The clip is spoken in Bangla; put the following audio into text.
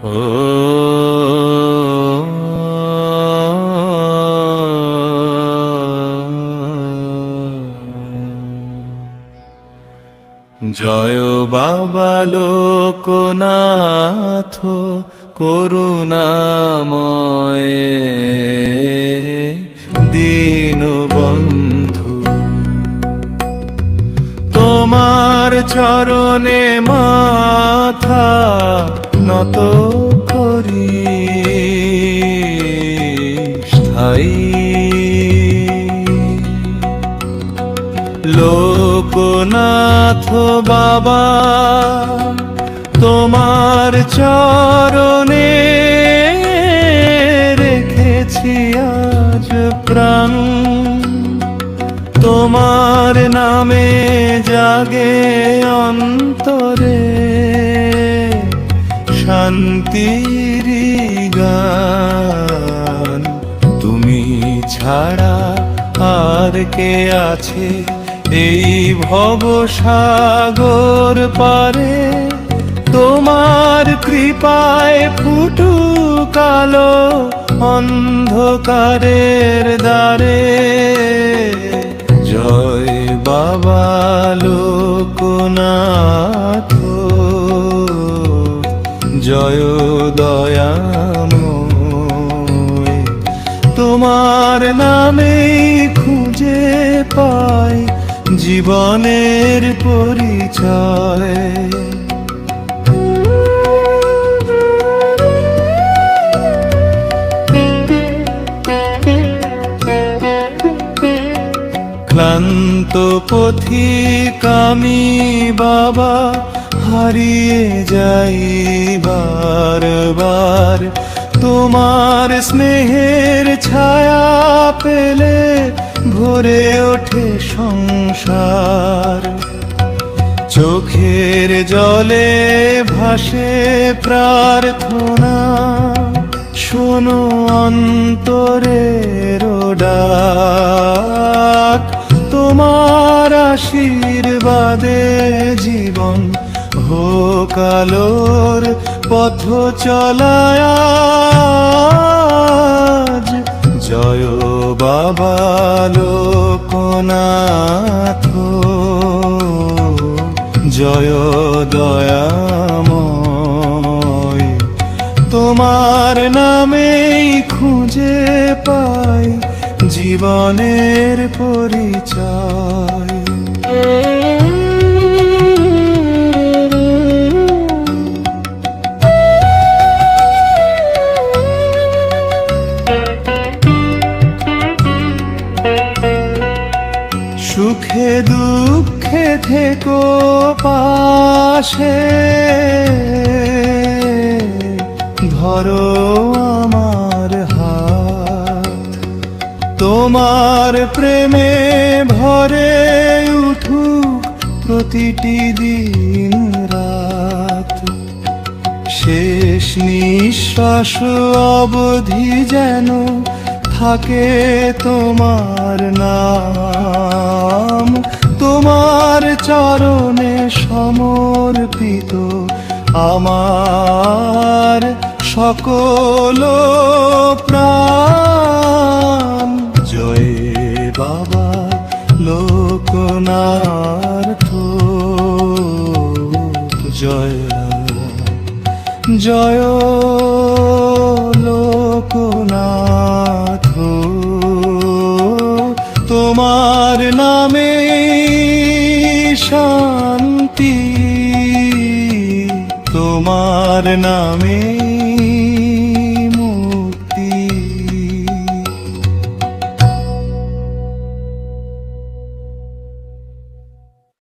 ও জয় বাবা লোকনাথ করুণাময় দীনবন্ধু, তোমার চরণে মাথা নত করি স্থায়ী লোকনাথ বাবা, তোমার চরণে রেখেছি আজ প্রাণ, তোমার নামে জাগে অন্তরে শান্তির গান। তুমি ছাড়া আর কে আছে এই ভবসাগর পারে, তোমার কৃপায় ফুটুক আলো অন্ধকারের দ্বারে। জয় বাবা লোকনাথ, জয় দয়াময়, তোমার নামেই খুঁজে পাই জীবনের পরিচয়। ক্লান্ত পথিক আমি বাবা, হারিয়ে যাই বারবার, তোমার স্নেহের ছায়া পেলে ভরে ওঠে সংসার। চোখের জলে ভাসে প্রার্থনা, শোনো অন্তরের ডাক, তোমার আশীর্বাদে জীবন হোক আলোর পথ চলায় আজ। জয় বাবা লোকনাথ, জয় দয়াময়, তোমার নামেই খুঁজে পাই জীবনের পরিচয়। সুখে দুঃখে থেকো পাশে, ধরো আমার হাত, তোমার প্রেমে ভরে উঠুক প্রতিটি দিন রাত। শেষ নিঃশ্বাস অবধি যেন থাকে তোমার নাম, তোমার চরণে সমর্পিত আমার সকল প্রাণ। জয় বাবা লোকনাথ, জয় জয় লোকনাথ, তোমার নামে শান্তি, তোমার নামে